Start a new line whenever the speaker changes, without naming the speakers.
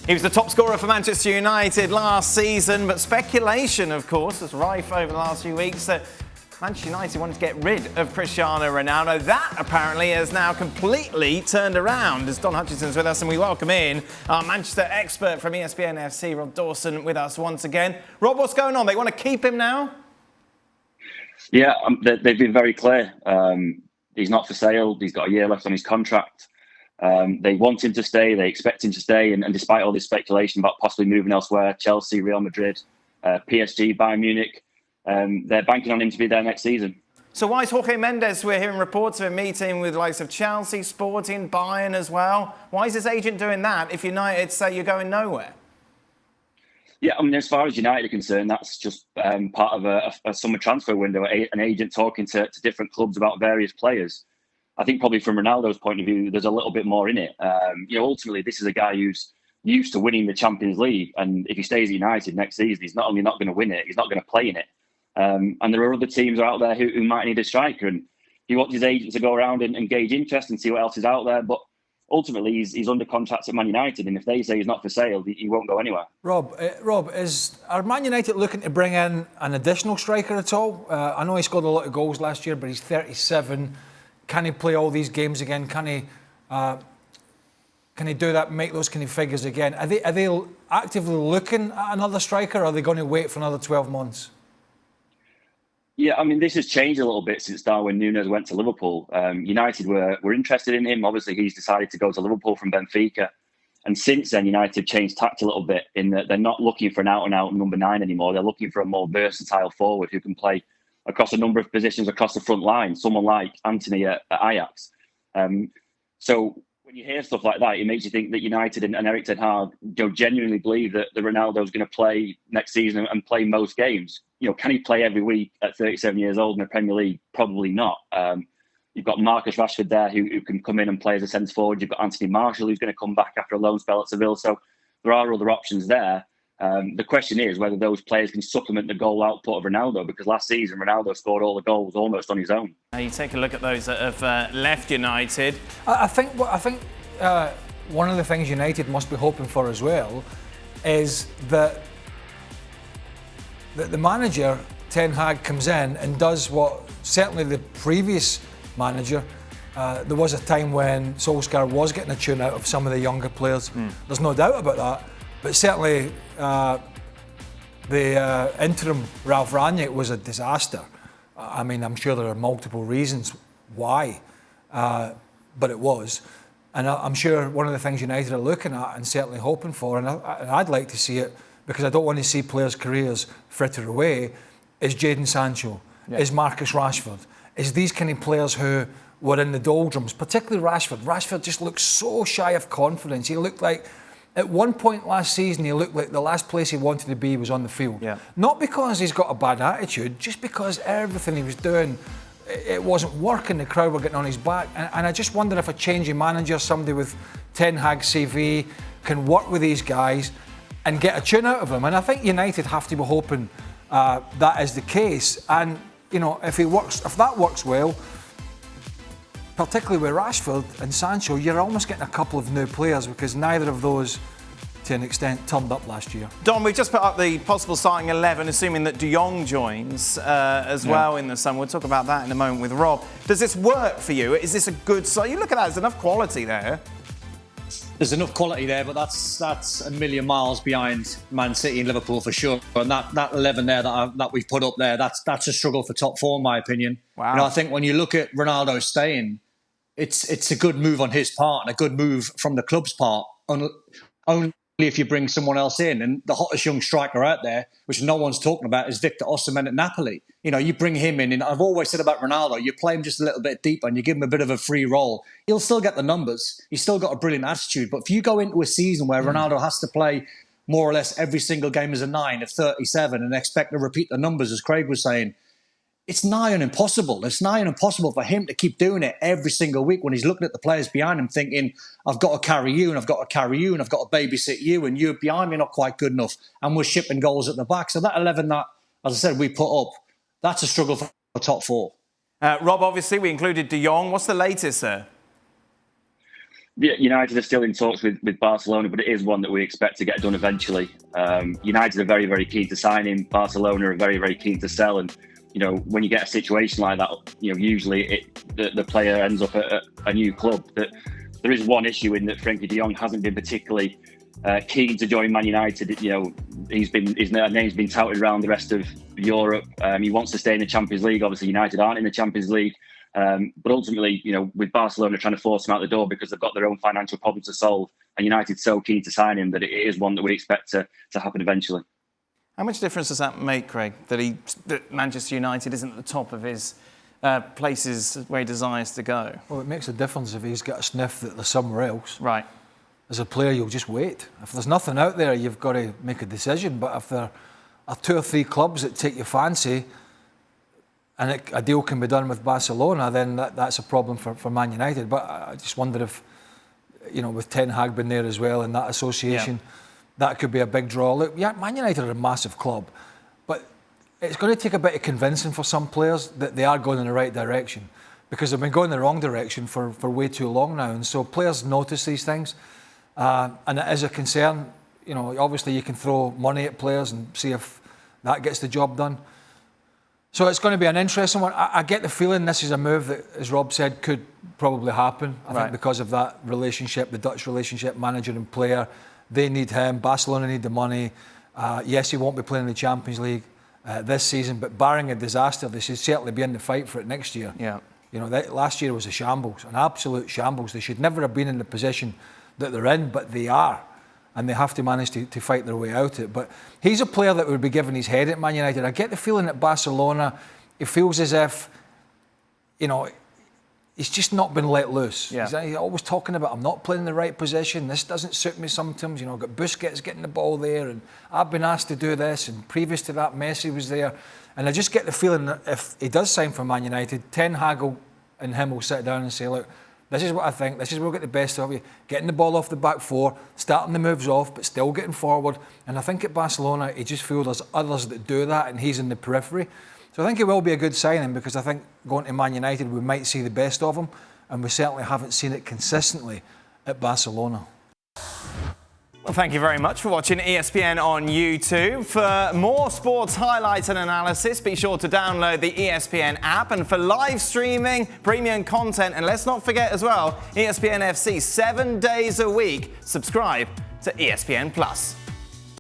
He was the top scorer for Manchester United last season, but speculation, of course, was rife over the last few weeks that Manchester United wanted to get rid of Cristiano Ronaldo. That apparently has now completely turned around. As Don Hutchinson's with us, and we welcome in our Manchester expert from ESPN FC, Rob Dawson, with us once again. Rob, what's going on? They want to keep him now?
Yeah, they've been very clear. He's not for sale. He's got a year left on his contract. They want him to stay. They expect him to stay. And despite all this speculation about possibly moving elsewhere, Chelsea, Real Madrid, PSG, Bayern Munich, they're banking on him to be there next season.
So why is Jorge Mendes, we're hearing reports of him meeting with the likes of Chelsea, Sporting, Bayern as well? Why is his agent doing that if United say you're going nowhere?
Yeah, I mean, as far as United are concerned, that's just part of a summer transfer window, an agent talking to different clubs about various players. I think probably from Ronaldo's point of view, there's a little bit more in it. Ultimately, this is a guy who's used to winning the Champions League. And if he stays at United next season, he's not only not going to win it, he's not going to play in it. And there are other teams out there who might need a striker. And he wants his agent to go around and gauge interest and see what else is out there. But ultimately, he's under contract at Man United. And if they say he's not for sale, he won't go anywhere.
Rob, are Man United looking to bring in an additional striker at all? I know he scored a lot of goals last year, but he's 37. Can he play all these games again? Can he do that, make those kind of figures again? Are they actively looking at another striker, or are they going to wait for another 12 months?
Yeah, I mean, this has changed a little bit since Darwin Núñez went to Liverpool. United were interested in him. Obviously, he's decided to go to Liverpool from Benfica. And since then, United changed tact a little bit in that they're not looking for an out-and-out number 9 anymore. They're looking for a more versatile forward who can play across a number of positions across the front line, someone like Anthony at Ajax. So when you hear stuff like that, it makes you think that United and Erik ten Hag genuinely believe that the Ronaldo's going to play next season and play most games. Can he play every week at 37 years old in the Premier League? Probably not. You've got Marcus Rashford there who can come in and play as a centre forward. You've got Anthony Martial who's going to come back after a loan spell at Seville. So there are other options there. The question is whether those players can supplement the goal output of Ronaldo, because last season Ronaldo scored all the goals almost on his own.
You take a look at those that have left United.
I think one of the things United must be hoping for as well is that the manager, Ten Hag, comes in and does what certainly the previous manager, there was a time when Solskjaer was getting a tune out of some of the younger players. There's no doubt about that. But certainly the interim Ralf Rangnick was a disaster. I mean, I'm sure there are multiple reasons why, but it was. And I'm sure one of the things United are looking at and certainly hoping for, and I'd like to see it, because I don't want to see players' careers fritter away, is Jadon Sancho, is Marcus Rashford, is these kind of players who were in the doldrums, particularly Rashford. Rashford just looked so shy of confidence. He looked like, at one point last season, he looked like the last place he wanted to be was on the field. Yeah. Not because he's got a bad attitude, just because everything he was doing, it wasn't working. The crowd were getting on his back. And I just wonder if a changing manager, somebody with Ten Hag's CV, can work with these guys and get a tune out of them. And I think United have to be hoping that is the case. And, if that works well, particularly with Rashford and Sancho, you're almost getting a couple of new players, because neither of those, to an extent, turned up last year.
Don, we've just put up the possible starting 11, assuming that De Jong joins as well in the summer. We'll talk about that in a moment with Rob. Does this work for you? Is this a good side? You look at that, there's enough quality there.
There's enough quality there, but that's a million miles behind Man City and Liverpool for sure. And that 11 there that we've put up there, that's a struggle for top four, in my opinion. Wow. I think when you look at Ronaldo staying, it's a good move on his part and a good move from the club's part, only if you bring someone else in. And the hottest young striker out there, which no one's talking about, is Victor Osimhen at Napoli. You bring him in, and I've always said about Ronaldo, you play him just a little bit deeper and you give him a bit of a free role. He'll still get the numbers. He's still got a brilliant attitude. But if you go into a season where Ronaldo has to play more or less every single game as a 9 at 37 and expect to repeat the numbers, as Craig was saying, it's nigh on impossible. It's nigh on impossible for him to keep doing it every single week when he's looking at the players behind him thinking, I've got to carry you and I've got to carry you and I've got to babysit you and you behind me are not quite good enough, and we're shipping goals at the back. So that 11 that, as I said, we put up, that's a struggle for top four.
Rob, obviously, we included De Jong. What's the latest, sir?
United are still in talks with Barcelona, but it is one that we expect to get done eventually. United are very, very keen to sign him. Barcelona are very, very keen to sell. And, when you get a situation like that, usually the player ends up at a new club. That there is one issue in that Frenkie De Jong hasn't been particularly keen to join Man United. His name's been touted around the rest of Europe. He wants to stay in the Champions League. Obviously, United aren't in the Champions League. But ultimately, with Barcelona trying to force him out the door because they've got their own financial problems to solve, and United's so keen to sign him that it is one that we expect to happen eventually.
How much difference does that make, Craig, that Manchester United isn't at the top of his places where he desires to go?
Well, it makes a difference if he's got a sniff that there's somewhere else.
Right.
As a player, you'll just wait. If there's nothing out there, you've got to make a decision. But if there are 2 or 3 clubs that take your fancy, and a deal can be done with Barcelona, then that's a problem for Man United. But I just wonder if, with Ten Hag being there as well in that association, that could be a big draw. Look, Man United are a massive club, but it's going to take a bit of convincing for some players that they are going in the right direction, because they've been going in the wrong direction for way too long now. And so players notice these things, and it is a concern. Obviously you can throw money at players and see if that gets the job done. So it's going to be an interesting one. I get the feeling this is a move that, as Rob said, could probably happen. I think because of that relationship, the Dutch relationship, manager and player, they need him. Barcelona need the money. Yes, he won't be playing in the Champions League this season, but barring a disaster, they should certainly be in the fight for it next year.
Yeah.
Last year was a shambles, an absolute shambles. They should never have been in the position that they're in, but they are. And they have to manage to fight their way out of it. But he's a player that would be given his head at Man United. I get the feeling at Barcelona, it feels as if, he's just not been let loose.
Yeah.
He's always talking about, I'm not playing in the right position, this doesn't suit me sometimes. I've got Busquets getting the ball there, and I've been asked to do this, and previous to that, Messi was there. And I just get the feeling that if he does sign for Man United, Ten Hag and him will sit down and say, look, this is what I think, this is where we'll get the best of you. Getting the ball off the back 4, starting the moves off, but still getting forward. And I think at Barcelona, he just feels there's others that do that, and he's in the periphery. So I think it will be a good signing, because I think going to Man United, we might see the best of him, and we certainly haven't seen it consistently at Barcelona.
Well, thank you very much for watching ESPN on YouTube. For more sports highlights and analysis, be sure to download the ESPN app. And for live streaming, premium content, and let's not forget as well, ESPN FC 7 days a week. Subscribe to ESPN+.